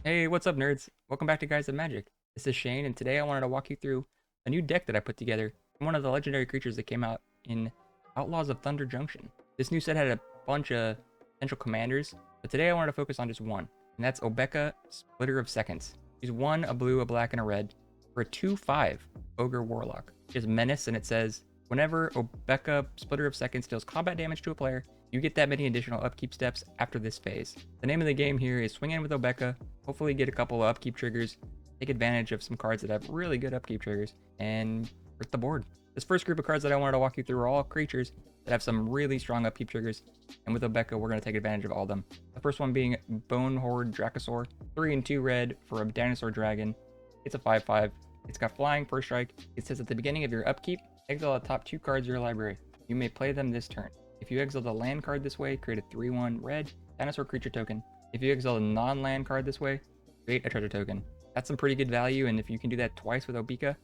Hey, what's up, nerds? Welcome back to Guys of Magic. This is Shane, and today I wanted to walk you through a new deck that I put together from one of the legendary creatures that came out in Outlaws of Thunder Junction. This new set had a bunch of potential commanders, but today I wanted to focus on just one, and that's Obeka, Splitter of Seconds. She's one, a blue, a black, and a red for a 2/5 Ogre Warlock. She has Menace, and it says, whenever Obeka, Splitter of Seconds deals combat damage to a player, you get that many additional upkeep steps after this phase. The name of the game here is swing in with Obeka, hopefully get a couple of upkeep triggers, take advantage of some cards that have really good upkeep triggers, and hurt the board. This first group of cards that I wanted to walk you through are all creatures that have some really strong upkeep triggers, and with Obeka, we're going to take advantage of all of them. The first one being Bone Horde Dracosaur, 3 and 2 red for a dinosaur dragon. It's a 5/5. It's got flying first strike. It says at the beginning of your upkeep, exile the top 2 cards of your library. You may play them this turn. If you exile the land card this way, create a 3/1 red dinosaur creature token. If you exile a non-land card this way, create a treasure token. That's some pretty good value, and if you can do that twice with Obeka,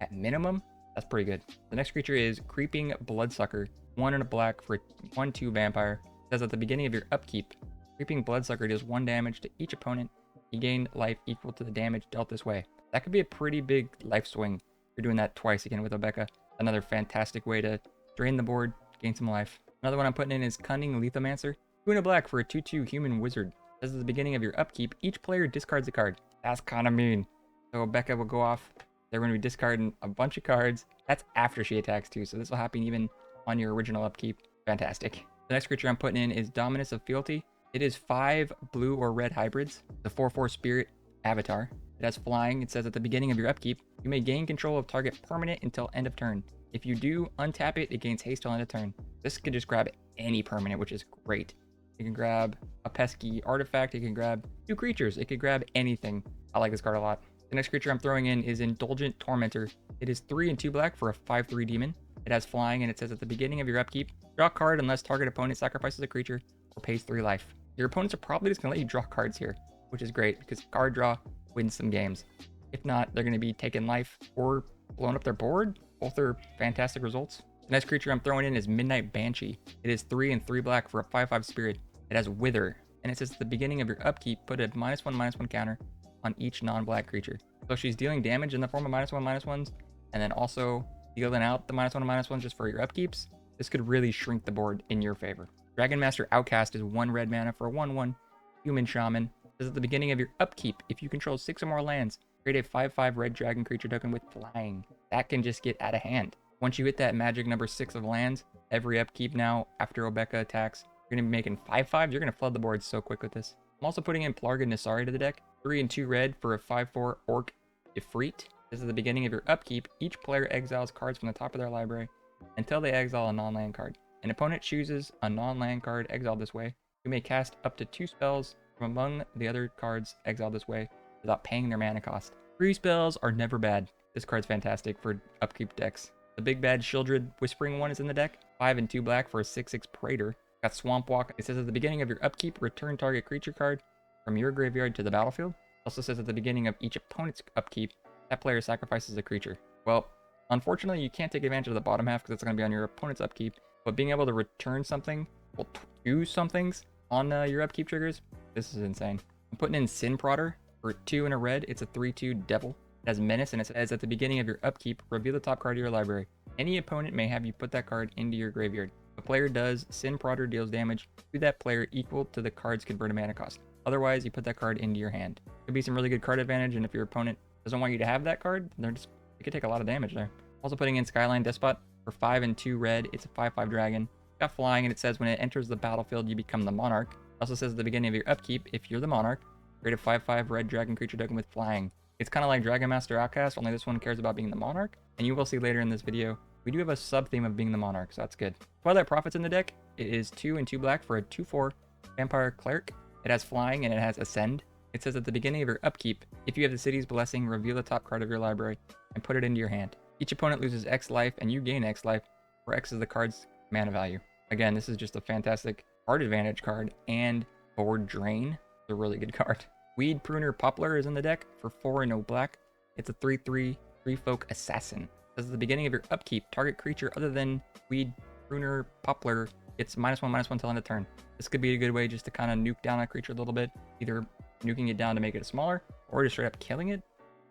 at minimum, that's pretty good. The next creature is Creeping Bloodsucker, 1 and a black for a 1/2 vampire. It says at the beginning of your upkeep, Creeping Bloodsucker deals 1 damage to each opponent. You gain life equal to the damage dealt this way. That could be a pretty big life swing if you're doing that twice again with Obeka. Another fantastic way to drain the board, gain some life. Another one I'm putting in is Cunning Lethomancer, 2 and a black for a 2/2 human wizard. As at the beginning of your upkeep, each player discards a card. That's kind of mean. So Becca will go off. They're going to be discarding a bunch of cards. That's after she attacks too, so this will happen even on your original upkeep. Fantastic. The next creature I'm putting in is Dominus of Fealty. It is 5 blue or red hybrids. The 4/4 spirit avatar. It has flying. It says at the beginning of your upkeep, you may gain control of target permanent until end of turn. If you do untap it, it gains haste till end of turn. This could just grab any permanent, which is great. It can grab a pesky artifact. It can grab 2 creatures. It could grab anything. I like this card a lot. The next creature I'm throwing in is Indulgent Tormentor. It is 3 and 2 black for a 5/3 demon. It has flying, and it says at the beginning of your upkeep, draw a card unless target opponent sacrifices a creature or pays 3 life. Your opponents are probably just going to let you draw cards here, which is great because card draw wins some games. If not, they're going to be taking life or blowing up their board. Both are fantastic results. The next creature I'm throwing in is Midnight Banshee. It is 3 and 3 black for a 5/5 spirit. It has Wither, and it says at the beginning of your upkeep, put a -1/-1 counter on each non-black creature. So she's dealing damage in the form of -1/-1s, and then also dealing out the -1/-1s just for your upkeeps. This could really shrink the board in your favor. Dragon Master Outcast is 1 red mana for a 1/1 human shaman. It says at the beginning of your upkeep, if you control 6 or more lands, create a 5/5 red dragon creature token with flying. That can just get out of hand. Once you hit that magic number 6 of lands, every upkeep now after Obeka attacks, you're going to be making 5/5. You're going to flood the board so quick with this. I'm also putting in Plarga Nasari to the deck. 3 and 2 red for a 5/4 Orc Ifrit. This is the beginning of your upkeep. Each player exiles cards from the top of their library until they exile a non-land card. An opponent chooses a non-land card exiled this way. You may cast up to 2 spells from among the other cards exiled this way without paying their mana cost. 3 spells are never bad. This card's fantastic for upkeep decks. The Big Bad Shieldred Whispering one is in the deck. 5 and 2 black for a 6/6 Praetor. Got Swamp Walk. It says at the beginning of your upkeep, return target creature card from your graveyard to the battlefield. Also says at the beginning of each opponent's upkeep, that player sacrifices a creature. Well, unfortunately, you can't take advantage of the bottom half because it's going to be on your opponent's upkeep. But being able to return something, well, 2 somethings on your upkeep triggers, this is insane. I'm putting in Sin Prodder for 2 and a red. It's a 3/2 devil. It has Menace, and it says at the beginning of your upkeep, reveal the top card of your library. Any opponent may have you put that card into your graveyard. If a player does, Sin Prodder deals damage to that player equal to the card's converted mana cost. Otherwise, you put that card into your hand. Could be some really good card advantage, and if your opponent doesn't want you to have that card, they could take a lot of damage there. Also putting in Skyline Despot for 5 and 2 red. It's a 5/5 dragon. Got flying, and it says when it enters the battlefield, you become the monarch. It also says at the beginning of your upkeep, if you're the monarch, create a 5/5 red dragon creature token with flying. It's kind of like Dragon Master Outcast, only this one cares about being the monarch. And you will see later in this video, we do have a sub-theme of being the monarch, so that's good. Twilight Prophet's in the deck. It is 2 and 2 black for a 2/4 vampire cleric. It has flying, and it has Ascend. It says at the beginning of your upkeep, if you have the city's blessing, reveal the top card of your library and put it into your hand. Each opponent loses X life, and you gain X life, where X is the card's mana value. Again, this is just a fantastic card advantage card, and board drain. It's a really good card. Weed Pruner Poplar is in the deck for 4 and 0 black. It's a 3/3 3-folk assassin. It says at the beginning of your upkeep, target creature other than Weed Pruner Poplar gets -1/-1 till end of turn. This could be a good way just to kind of nuke down a creature a little bit, either nuking it down to make it smaller, or just straight up killing it.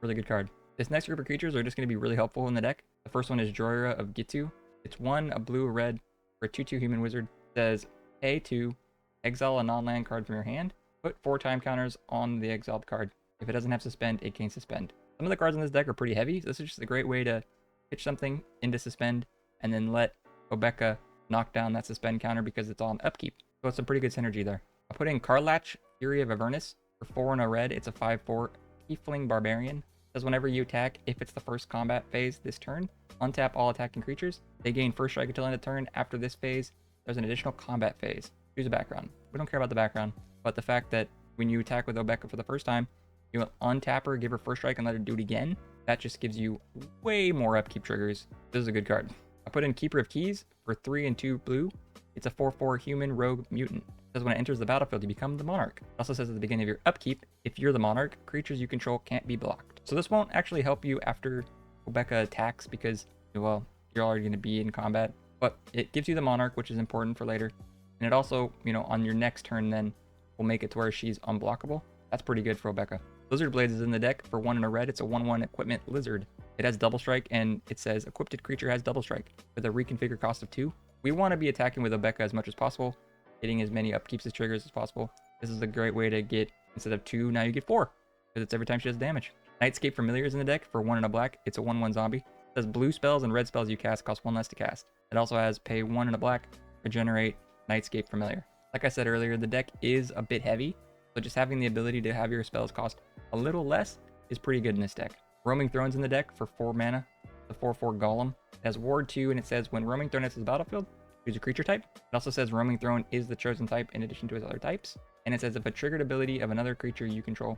Really good card. This next group of creatures are just going to be really helpful in the deck. The first one is Jorah of Gitu. It's 1, a blue, a red, for a 2/2 human wizard. It says, pay 2, exile a non-land card from your hand, put 4 time counters on the exiled card. If it doesn't have suspend, it can suspend. Some of the cards in this deck are pretty heavy, so this is just a great way to pitch something into suspend, and then let Obeka knock down that suspend counter because it's on upkeep. So it's some pretty good synergy there. I'll put in Karlach, Fury of Avernus. For 4 and a red, it's a 5/4 Tiefling Barbarian. It says whenever you attack, if it's the first combat phase this turn, untap all attacking creatures. They gain first strike until end of turn. After this phase, there's an additional combat phase. Choose a background. We don't care about the background, but the fact that when you attack with Obeka for the first time, you untap her, give her first strike, and let her do it again. That just gives you way more upkeep triggers. This is a good card. I put in Keeper of Keys for 3 and 2 blue. It's a 4/4 human rogue mutant. It says when it enters the battlefield, you become the monarch. It also says at the beginning of your upkeep, if you're the monarch, creatures you control can't be blocked. So this won't actually help you after Obeka attacks because, well, you're already going to be in combat. But it gives you the monarch, which is important for later. And it also, on your next turn then, will make it to where she's unblockable. That's pretty good for Obeka. Lizard Blades is in the deck. For 1 and a red, it's a 1/1 equipment lizard. It has double strike, and it says equipped creature has double strike with a reconfigure cost of 2. We want to be attacking with Obeka as much as possible, getting as many upkeeps as triggers as possible. This is a great way to get, instead of 2, now you get 4, because it's every time she does damage. Nightscape Familiar is in the deck. For 1 and a black, it's a 1/1 zombie. It says blue spells and red spells you cast cost 1 less to cast. It also has pay 1 and a black, regenerate Nightscape Familiar. Like I said earlier, the deck is a bit heavy, so just having the ability to have your spells cost a little less is pretty good in this deck. Roaming Throne's in the deck for 4 mana. The 4/4 Golem. It has Ward 2, and it says when Roaming Throne enters the battlefield, choose a creature type. It also says Roaming Throne is the chosen type in addition to its other types. And it says if a triggered ability of another creature you control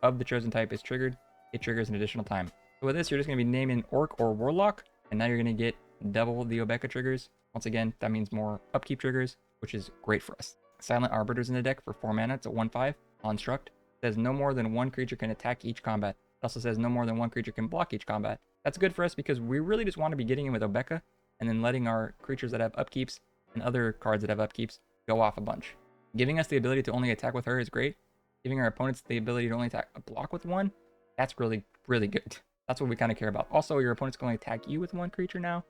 of the chosen type is triggered, it triggers an additional time. So with this, you're just going to be naming Orc or Warlock, and now you're going to get double the Obeka triggers. Once again, that means more upkeep triggers, which is great for us. Silent Arbiter's in the deck for 4 mana. It's a 1/5 construct. It says no more than 1 creature can attack each combat. It also says no more than 1 creature can block each combat. That's good for us because we really just want to be getting in with Obeka and then letting our creatures that have upkeeps and other cards that have upkeeps go off a bunch. Giving us the ability to only attack with her is great. Giving our opponents the ability to only attack a block with 1, that's really, really good. That's what we kind of care about. Also, your opponent's going to attack you with 1 creature now,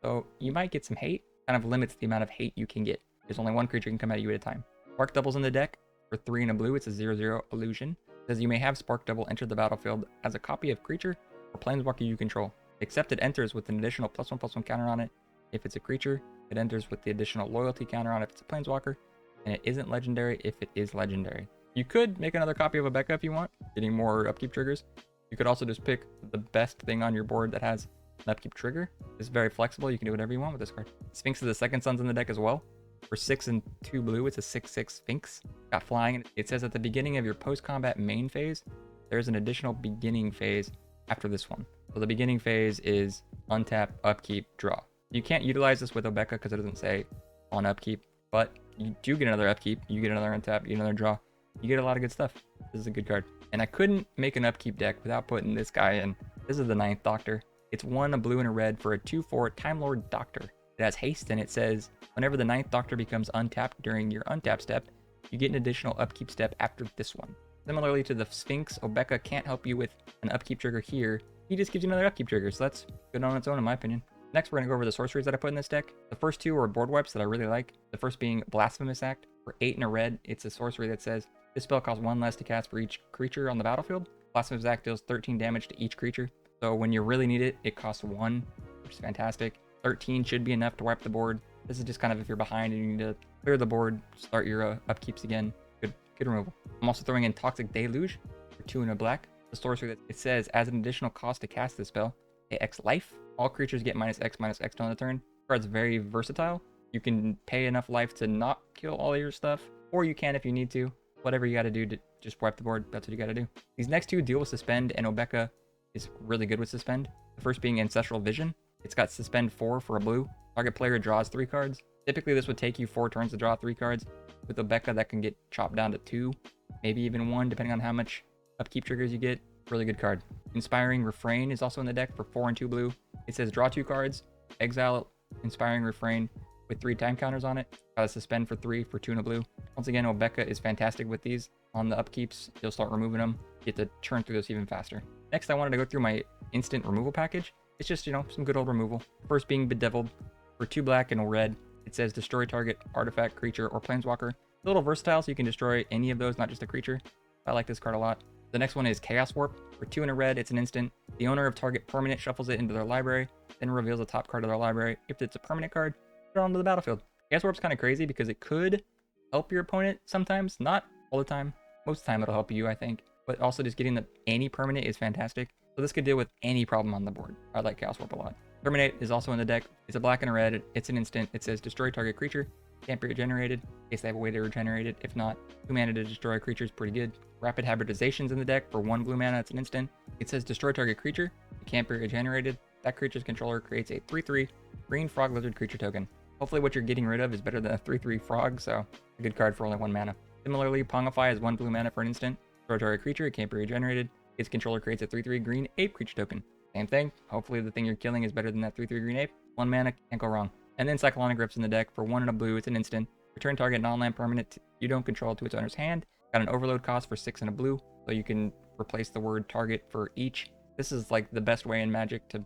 so you might get some hate. Kind of limits the amount of hate you can get. There's only 1 creature can come at you at a time. Spark Double's in the deck. For 3 and a blue, it's a 0/0 illusion. It says you may have Spark Double enter the battlefield as a copy of creature or planeswalker you control. Except it enters with an additional +1/+1 counter on it. If it's a creature, it enters with the additional loyalty counter on it if it's a planeswalker. And it isn't legendary if it is legendary. You could make another copy of Obeka if you want, getting more upkeep triggers. You could also just pick the best thing on your board that has an upkeep trigger. It's very flexible. You can do whatever you want with this card. Sphinx of the Second Son's in the deck as well. For 6 and 2 blue, it's a 6/6 Sphinx. Got flying. It says at the beginning of your post-combat main phase, there's an additional beginning phase after this one. So the beginning phase is untap, upkeep, draw. You can't utilize this with Obeka because it doesn't say on upkeep, but you do get another upkeep, you get another untap, you get another draw. You get a lot of good stuff. This is a good card. And I couldn't make an upkeep deck without putting this guy in. This is the 9th Doctor. It's 1, a blue, and a red for a 2/4 Time Lord Doctor. It has haste, and it says whenever the 9th Doctor becomes untapped during your untap step, you get an additional upkeep step after this one. Similarly to the Sphinx, Obeka can't help you with an upkeep trigger here. He just gives you another upkeep trigger, so that's good on its own in my opinion. Next, we're going to go over the sorceries that I put in this deck. The first 2 are board wipes that I really like. The first being Blasphemous Act. For 8 and a red, it's a sorcery that says this spell costs 1 less to cast for each creature on the battlefield. Blasphemous Act deals 13 damage to each creature. So when you really need it, it costs 1, which is fantastic. 13 should be enough to wipe the board. This is just kind of if you're behind and you need to clear the board, start your upkeeps again. Good removal. I'm also throwing in Toxic Deluge for 2 and a black. The sorcery that it says as an additional cost to cast this spell, pay X life. All creatures get -X/-X on the turn. The card's very versatile. You can pay enough life to not kill all your stuff, or you can if you need to. Whatever you got to do to just wipe the board, that's what you got to do. These next 2 deal with Suspend, and Obeka is really good with Suspend. The first being Ancestral Vision. It's got Suspend 4 for a blue. Target player draws 3 cards. Typically, this would take you 4 turns to draw 3 cards. With Obeka, that can get chopped down to 2, maybe even 1, depending on how much upkeep triggers you get. Really good card. Inspiring Refrain is also in the deck for 4 and 2 blue. It says draw 2 cards, exile Inspiring Refrain with 3 time counters on it. Got a Suspend for 3 for 2 and a blue. Once again, Obeka is fantastic with these. On the upkeeps, you'll start removing them. You get to churn through this even faster. Next, I wanted to go through my instant removal package. It's just, you know, some good old removal. First being Bedeviled. For 2 black and a red, it says destroy target artifact, creature, or planeswalker. It's a little versatile, so you can destroy any of those, not just a creature. I like this card a lot. The next one is Chaos Warp. For 2 and a red, it's an instant. The owner of target permanent shuffles it into their library, then reveals the top card of their library. If it's a permanent card, put it onto the battlefield. Chaos Warp's kind of crazy because it could help your opponent sometimes, not all the time. Most of the time it'll help you, I think. But also just getting any permanent is fantastic. So this could deal with any problem on the board. I like Chaos Warp a lot. Terminate is also in the deck. It's a black and a red. It's an instant. It says destroy target creature. Can't be regenerated in case they have a way to regenerate it. If not, 2 mana to destroy a creature is pretty good. Rapid Hybridization's in the deck for 1 blue mana. It's an instant. It says destroy target creature. It can't be regenerated. That creature's controller creates a 3/3 green frog lizard creature token. Hopefully what you're getting rid of is better than a 3/3 frog, so a good card for only 1 mana. Similarly, Pongify is 1 blue mana for an instant. Destroy target creature. It can't be regenerated. Its controller creates a 3/3 green ape creature token. Same thing. Hopefully the thing you're killing is better than that 3/3 green ape. 1 mana, can't go wrong. And then Cyclonic Rift's in the deck for 1 and a blue. It's an instant. Return target non-land permanent you don't control to its owner's hand. Got an overload cost for 6 and a blue, so you can replace the word target for each. This is like the best way in Magic to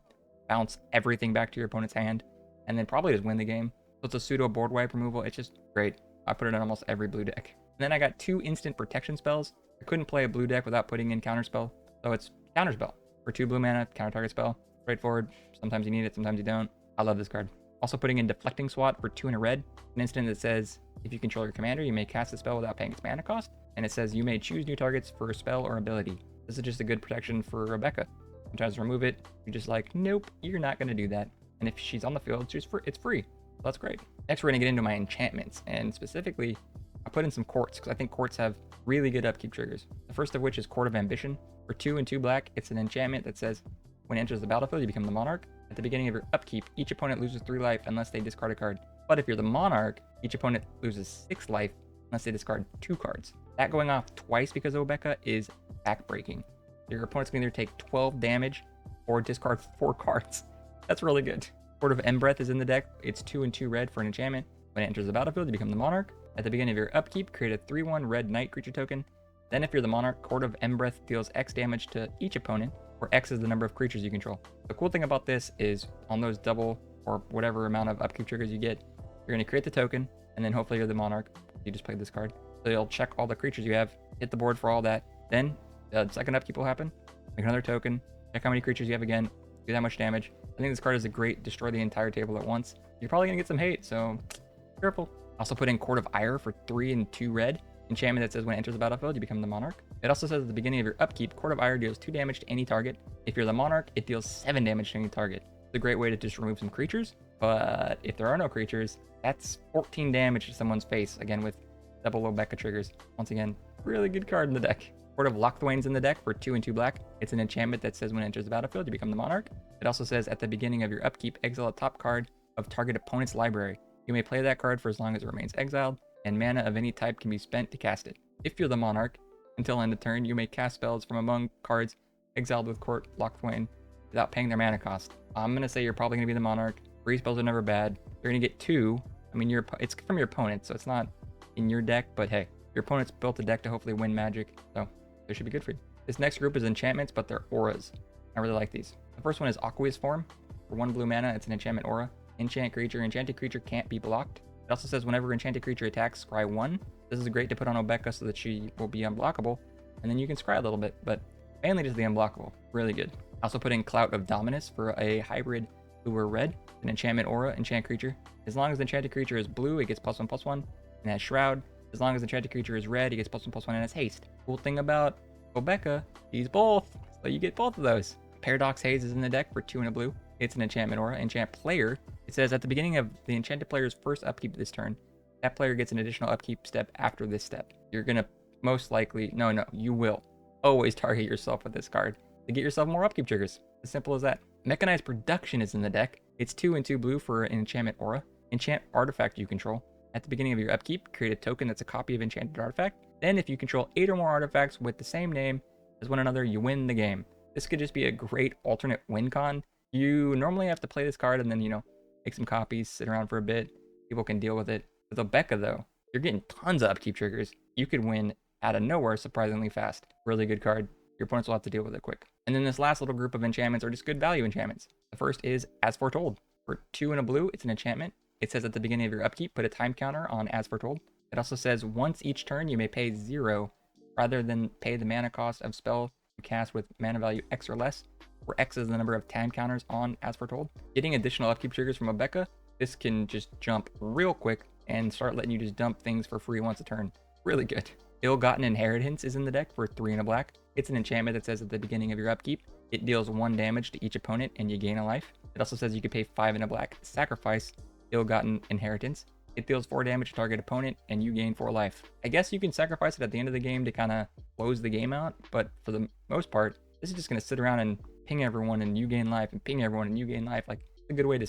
bounce everything back to your opponent's hand, and then probably just win the game. So it's a pseudo board wipe removal. It's just great. I put it in almost every blue deck. And then I got 2 instant protection spells. I couldn't play a blue deck without putting in counterspell, so it's counterspell. For 2 blue mana, counter target spell. Straightforward. Sometimes you need it, sometimes you don't. I love this card. Also putting in Deflecting Swat for 2 and a red. An instant that says, if you control your commander, you may cast a spell without paying its mana cost. And it says you may choose new targets for a spell or ability. This is just a good protection for Obeka. Sometimes remove it, you're just like, nope, you're not going to do that. And if she's on the field, it's free. So that's great. Next, we're going to get into my enchantments. And specifically, I put in some courts, because I think courts have really good upkeep triggers. The first of which is Court of Ambition. For 2 and 2 black, it's an enchantment that says, when it enters the battlefield, you become the monarch. At the beginning of your upkeep, each opponent loses 3 life unless they discard a card. But if you're the monarch, each opponent loses 6 life unless they discard 2 cards. That going off twice because of Obeka is backbreaking. Your opponent's can either take 12 damage or discard 4 cards. That's really good. Court of Embereth is in the deck. It's 2 and 2 red for an enchantment. When it enters the battlefield, you become the monarch. At the beginning of your upkeep, create a 3/1 red knight creature token. Then if you're the monarch, Court of Embereth deals X damage to each opponent, where X is the number of creatures you control. The cool thing about this is on those double or whatever amount of upkeep triggers you get, you're going to create the token, and then hopefully you're the monarch. You just played this card. So you'll check all the creatures you have, hit the board for all that. Then the second upkeep will happen. Make another token, check how many creatures you have again, do that much damage. I think this card is a great destroy the entire table at once. You're probably going to get some hate, so careful. Also put in Court of Ire for 3 and 2 red. Enchantment that says when it enters the battlefield, you become the monarch. It also says at the beginning of your upkeep, Court of Ire deals 2 damage to any target. If you're the monarch, it deals 7 damage to any target. It's a great way to just remove some creatures, but if there are no creatures, that's 14 damage to someone's face, again with double Obeka triggers. Once again, really good card in the deck. Court of Locthwain's in the deck for 2 and 2 black. It's an enchantment that says when it enters the battlefield, you become the monarch. It also says at the beginning of your upkeep, exile a top card of target opponent's library. You may play that card for as long as it remains exiled, and mana of any type can be spent to cast it. If you're the monarch, until end of turn, you may cast spells from among cards exiled with Court Locthwain without paying their mana cost. I'm going to say you're probably going to be the monarch. 3 spells are never bad. You're going to get 2. I mean, it's from your opponent, so it's not in your deck, but hey, your opponent's built a deck to hopefully win Magic, so they should be good for you. This next group is enchantments, but they're auras. I really like these. The first one is Aqueous Form. For 1 blue mana, it's an enchantment aura. Enchant creature. Enchanted creature can't be blocked. It also says whenever enchanted creature attacks, scry 1. This is great to put on Obeka so that she will be unblockable, and then you can scry a little bit, but mainly just the unblockable. Really good. Also put in Clout of Dominus for a hybrid blue or red. An enchantment aura, enchant creature. As long as the enchanted creature is blue, it gets +1/+1 and has Shroud. As long as the enchanted creature is red, it gets +1/+1 and has haste. Cool thing about Obeka, he's both, so you get both of those. Paradox Haze is in the deck for 2 and a blue. It's an enchantment aura. Enchant player. It says at the beginning of the enchanted player's first upkeep this turn, that player gets an additional upkeep step after this step. You're going to most likely, you will always target yourself with this card to get yourself more upkeep triggers. As simple as that. Mechanized Production is in the deck. It's 2 and 2 blue for an enchantment aura. Enchant artifact you control. At the beginning of your upkeep, create a token that's a copy of enchanted artifact. Then if you control 8 or more artifacts with the same name as one another, you win the game. This could just be a great alternate win con. You normally have to play this card and then, make some copies, sit around for a bit. People can deal with it. With Obeka, though, you're getting tons of upkeep triggers. You could win out of nowhere surprisingly fast. Really good card. Your opponents will have to deal with it quick. And then this last little group of enchantments are just good value enchantments. The first is As Foretold. For 2 and a blue, it's an enchantment. It says at the beginning of your upkeep, put a time counter on As Foretold. It also says once each turn, you may pay 0 rather than pay the mana cost of spell you cast with mana value X or less, where X is the number of time counters on As Foretold. Getting additional upkeep triggers from Obeka, this can just jump real quick and start letting you just dump things for free once a turn. Really good. Ill-Gotten Inheritance is in the deck for 3 and a black. It's an enchantment that says at the beginning of your upkeep, it deals 1 damage to each opponent and you gain a life. It also says you can pay 5 and a black, sacrifice Ill-Gotten Inheritance. It deals 4 damage to target opponent and you gain 4 life. I guess you can sacrifice it at the end of the game to kind of close the game out, but for the most part, this is just going to sit around and ping everyone and you gain life and ping everyone and you gain life. Like, it's a good way to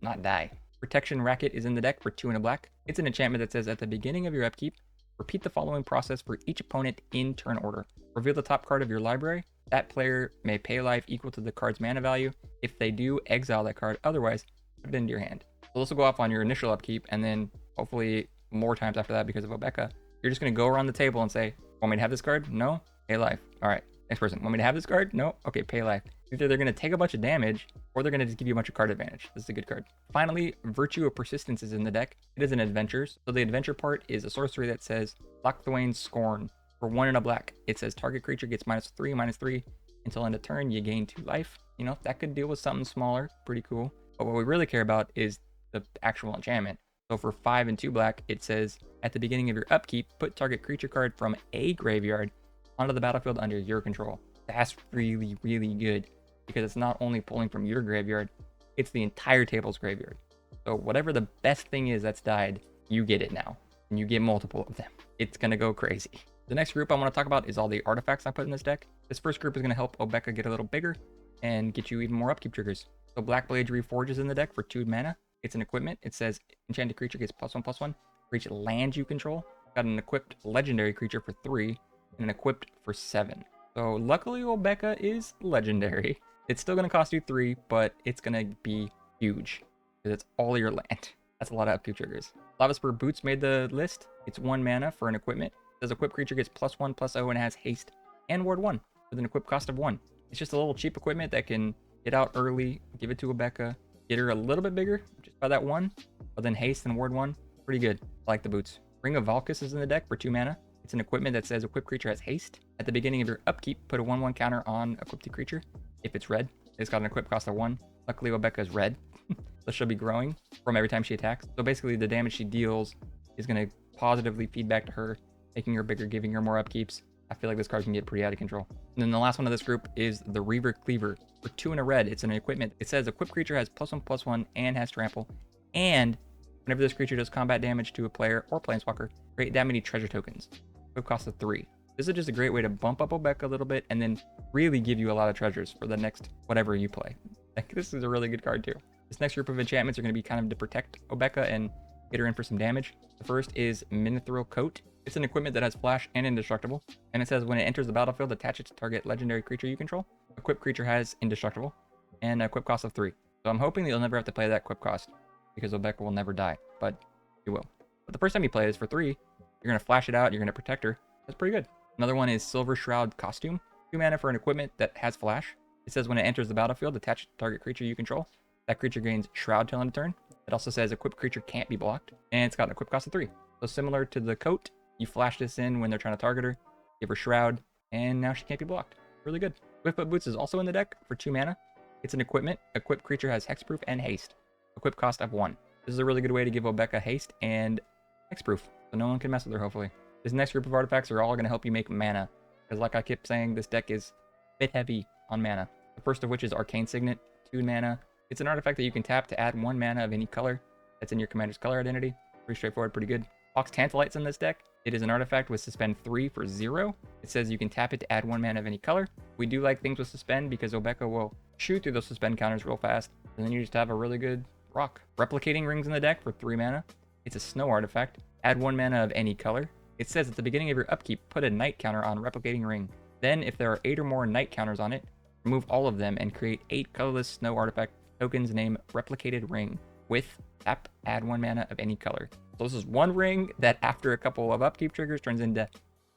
not die. Protection Racket is in the deck for 2 and a black. It's an enchantment that says at the beginning of your upkeep, repeat the following process for each opponent in turn order. Reveal the top card of your library. That player may pay life equal to the card's mana value. If they do, exile that card. Otherwise, put it into your hand. So this will go off on your initial upkeep, and then hopefully more times after that because of Obeka. You're just going to go around the table and say, want me to have this card? No? Pay life. All right. Next person. Want me to have this card? No? Okay, pay life. Either they're going to take a bunch of damage, or they're going to just give you a bunch of card advantage. This is a good card. Finally, Virtue of Persistence is in the deck. It is an adventure. So the adventure part is a sorcery that says, Lockthwain's Scorn. For 1 and a black, it says target creature gets -3/-3 until end of turn. You gain 2 life. You know, that could deal with something smaller. Pretty cool. But what we really care about is the actual enchantment. So for 5 and 2 black, it says at the beginning of your upkeep, put target creature card from a graveyard onto the battlefield under your control. That's really, really good because it's not only pulling from your graveyard, it's the entire table's graveyard. So whatever the best thing is that's died, you get it now. And you get multiple of them. It's going to go crazy. The next group I want to talk about is all the artifacts I put in this deck. This first group is going to help Obeka get a little bigger and get you even more upkeep triggers. So Blackblade Reforge is in the deck for 2 mana. It's an equipment. It says enchanted creature gets +1/+1 for each land you control. Got an equipped legendary creature for 3 and an equipped for 7. So luckily Obeka is legendary. It's still going to cost you 3, but it's going to be huge because it's all your land. That's a lot of upkeep triggers. Lava Spur Boots made the list. It's 1 mana for an equipment. It says equipped creature gets +1/+0 and has haste and ward 1 with an equip cost of 1. It's just a little cheap equipment that can get out early, give it to Obeka, get her a little bit bigger just by that 1, but then haste and ward 1. Pretty good. I like the boots. Ring of Valkus is in the deck for 2 mana. It's an equipment that says equipped creature has haste. At the beginning of your upkeep, put a 1/1 counter on equipped creature. If it's red, it's got an equip cost of 1. Luckily, Obeka is red, so she'll be growing from every time she attacks. So basically, the damage she deals is going to positively feed back to her, making her bigger, giving her more upkeeps. I feel like this card can get pretty out of control. And then the last one of this group is the Reaver Cleaver. For 2 and a red, it's an equipment. It says equipped creature has +1/+1 and has trample. And whenever this creature does combat damage to a player or planeswalker, create that many treasure tokens. Equip cost of 3. This is just a great way to bump up Obeka a little bit and then really give you a lot of treasures for the next whatever you play. Like, this is a really good card too. This next group of enchantments are going to be kind of to protect Obeka and get her in for some damage. The first is Minothril Coat. It's an equipment that has flash and indestructible. And it says when it enters the battlefield, attach it to target legendary creature you control. Equipped creature has indestructible and a equip cost of 3. So I'm hoping that you'll never have to play that equip cost because Obeka will never die, but you will. But the first time you play this for 3, you're going to flash it out, you're going to protect her. That's pretty good. Another one is Silver Shroud Costume. 2 mana for an equipment that has flash. It says when it enters the battlefield, attach it to target creature you control. That creature gains Shroud till end of turn. It also says equipped creature can't be blocked. And it's got an equip cost of 3. So similar to the coat, you flash this in when they're trying to target her, give her Shroud, and now she can't be blocked. Really good. Whipfoot Boots is also in the deck for 2 mana. It's an equipment. Equipped creature has hexproof and haste. Equip cost of 1. This is a really good way to give Obeka haste and hexproof, so no one can mess with her, hopefully. This next group of artifacts are all going to help you make mana, because like I kept saying, this deck is a bit heavy on mana. The first of which is Arcane Signet, 2 mana. It's an artifact that you can tap to add 1 mana of any color that's in your commander's color identity. Pretty straightforward, pretty good. Fox Tantalite's in this deck. It is an artifact with Suspend 3 for 0. It says you can tap it to add 1 mana of any color. We do like things with Suspend because Obeka will shoot through those Suspend counters real fast, and then you just have a really good rock. Replicating Rings in the deck for 3 mana. It's a snow artifact. Add 1 mana of any color. It says at the beginning of your upkeep, put a night counter on Replicating Ring. Then, if there are 8 or more night counters on it, remove all of them and create 8 colorless snow artifact tokens named Replicated Ring with tap, add 1 mana of any color. It's So this is one ring that after a couple of upkeep triggers turns into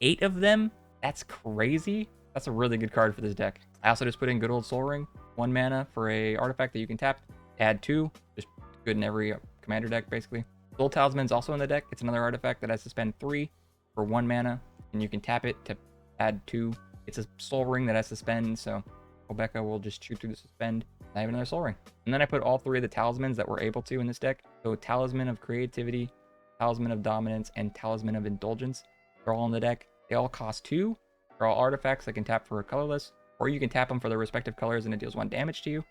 8 of them. That's crazy. That's a really good card for this deck. I also just put in good old Soul Ring, 1 mana for a artifact that you can tap, add 2, just good in every commander deck basically. Soul Talisman's also in the deck. It's another artifact that has to spend 3 for 1 mana, and you can tap it to add 2. It's a Soul Ring that has to spend, so Obeka will just shoot through the suspend. I have another Soul Ring. And then I put all 3 of the talismans that we're able to in this deck. So Talisman of Creativity, Talisman of Dominance, and Talisman of Indulgence. They're all in the deck. They all cost 2. They're all artifacts that can tap for a colorless, or you can tap them for their respective colors and it deals 1 damage to you.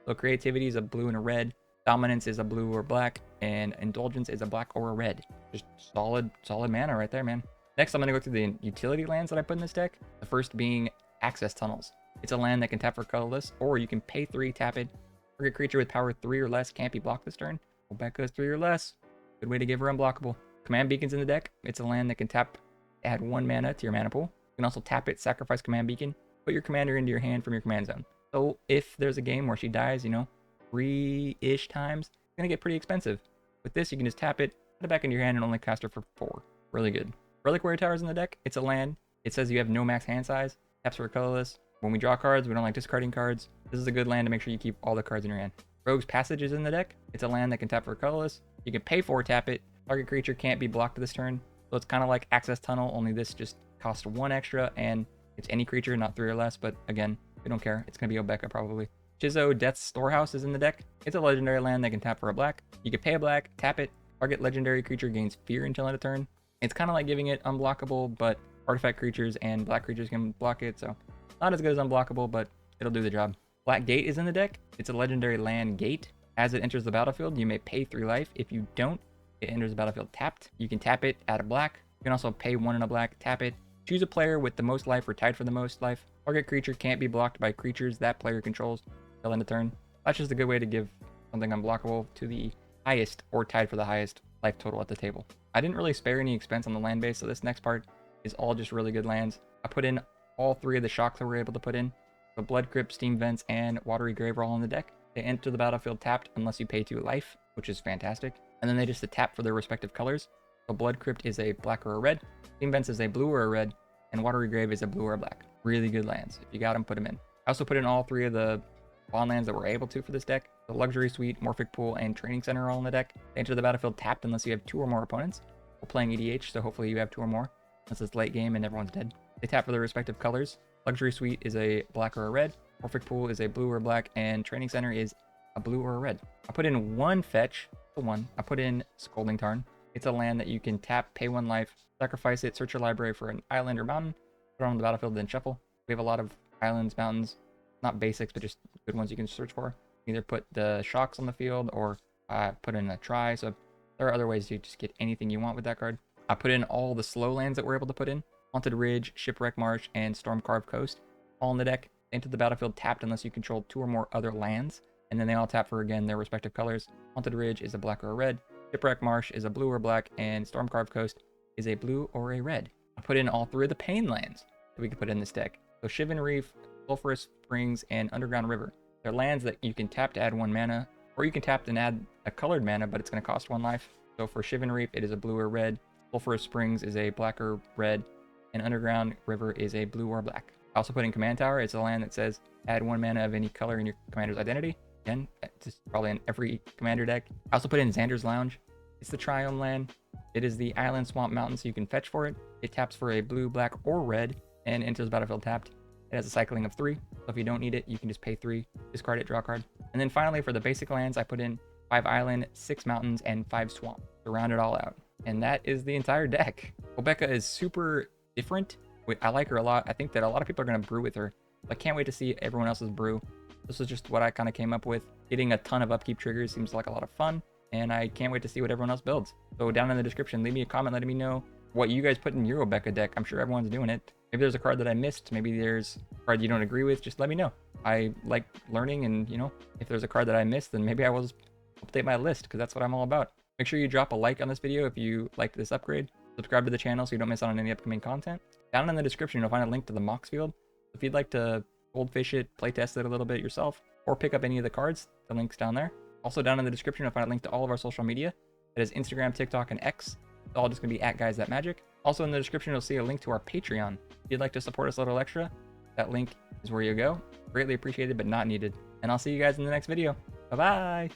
So Creativity is a blue and a red, Dominance is a blue or black, and Indulgence is a black or a red. Just solid mana right there, man. Next, I'm going to go through the utility lands that I put in this deck. The first being Access Tunnels. It's a land that can tap for colorless, or you can pay 3, tap it. Target creature with power 3 or less can't be blocked this turn. Obeka is 3 or less. Good way to give her unblockable. Command Beacon's in the deck. It's a land that can tap, add 1 mana to your mana pool. You can also tap it, sacrifice Command Beacon, put your commander into your hand from your command zone. So if there's a game where she dies, 3-ish times, it's going to get pretty expensive. With this, you can just tap it, put it back into your hand, and only cast her for 4. Really good. Reliquary Tower's in the deck. It's a land. It says you have no max hand size. Taps for colorless. When we draw cards, we don't like discarding cards. This is a good land to make sure you keep all the cards in your hand. Rogue's Passage is in the deck. It's a land that can tap for colorless. You can pay 4, tap it. Target creature can't be blocked this turn. So it's kind of like Access Tunnel, only this just costs 1 extra, and it's any creature, not 3 or less, but again, we don't care. It's going to be Obeka probably. Chizo Death's Storehouse is in the deck. It's a legendary land that can tap for a black. You can pay a black, tap it. Target legendary creature gains fear until end of turn. It's kind of like giving it unblockable, but artifact creatures and black creatures can block it, so not as good as unblockable, but it'll do the job. Black Gate is in the deck. It's a legendary land gate. As it enters the battlefield, you may pay 3 life. If you don't, it enters the battlefield tapped. You can tap it, add a black. You can also pay 1 and a black, tap it. Choose a player with the most life or tied for the most life. Target creature can't be blocked by creatures that player controls till end of turn. That's just a good way to give something unblockable to the highest or tied for the highest life total at the table. I didn't really spare any expense on the land base, so this next part is all just really good lands. I put in all 3 of the shocks that we're able to put in. The Blood Crypt, Steam Vents, and Watery Grave are all in the deck. They enter the battlefield tapped unless you pay 2 life, which is fantastic. And then they just tap for their respective colors. So Blood Crypt is a black or a red. Steam Vents is a blue or a red. And Watery Grave is a blue or a black. Really good lands. If you got them, put them in. I also put in all 3 of the bond lands that we're able to for this deck. The Luxury Suite, Morphic Pool, and Training Center are all in the deck. They enter the battlefield tapped unless you have 2 or more opponents. We're playing EDH, so hopefully you have 2 or more. Unless it's late game and everyone's dead. They tap for their respective colors. Luxury Suite is a black or a red. Morphic Pool is a blue or black. And Training Center is a blue or a red. I put in 1 fetch. I put in Scolding Tarn. It's a land that you can tap, pay 1 life, sacrifice it, search your library for an island or mountain, put it on the battlefield, then shuffle. We have a lot of islands, mountains, not basics, but just good ones you can search for. Either put the shocks on the field or put in a try. So there are other ways to just get anything you want with that card. I put in all the slow lands that we're able to put in. Haunted Ridge, Shipwreck Marsh, and Stormcarved Coast. All in the deck. They enter the battlefield tapped unless you control 2 or more other lands. And then they all tap for, again, their respective colors. Haunted Ridge is a black or a red. Shipwreck Marsh is a blue or black. And Stormcarved Coast is a blue or a red. I put in all 3 of the Pain lands that we can put in this deck. So Shivan Reef, Sulphurous Springs, and Underground River. They're lands that you can tap to add 1 mana. Or you can tap and add a colored mana, but it's going to cost 1 life. So for Shivan Reef, it is a blue or red. Sulphurous Springs is a black or red. And Underground River is a blue or black. I also put in Command Tower. It's a land that says add 1 mana of any color in your commander's identity. Again, it's probably in every commander deck. I also put in Xander's Lounge. It's the Triome land. It is the Island Swamp Mountain, so you can fetch for it. It taps for a blue, black, or red, and enters the battlefield tapped. It has a cycling of 3, so if you don't need it, you can just pay 3, discard it, draw a card. And then finally, for the basic lands, I put in 5 island, 6 mountains, and 5 swamp to round it all out. And that is the entire deck. Obeka is super different. I like her a lot. I think that a lot of people are going to brew with her. I can't wait to see everyone else's brew. This is just what I kind of came up with. Getting a ton of upkeep triggers seems like a lot of fun, and I can't wait to see what everyone else builds. So down in the description, leave me a comment letting me know what you guys put in your Obeka deck. I'm sure everyone's doing it. Maybe there's a card that I missed. Maybe there's a card you don't agree with. Just let me know. I like learning, and if there's a card that I missed, then maybe I will just update my list, because that's what I'm all about. Make sure you drop a like on this video if you liked this upgrade. Subscribe to the channel so you don't miss out on any upcoming content. Down in the description, you'll find a link to the Mox field. If you'd like to goldfish it, playtest it a little bit yourself, or pick up any of the cards, the link's down there. Also down in the description, you'll find a link to all of our social media. That is Instagram, TikTok, and X. It's all just going to be at Guys That Magic. Also in the description, you'll see a link to our Patreon. If you'd like to support us a little extra, that link is where you go. Greatly appreciated, but not needed. And I'll see you guys in the next video. Bye-bye!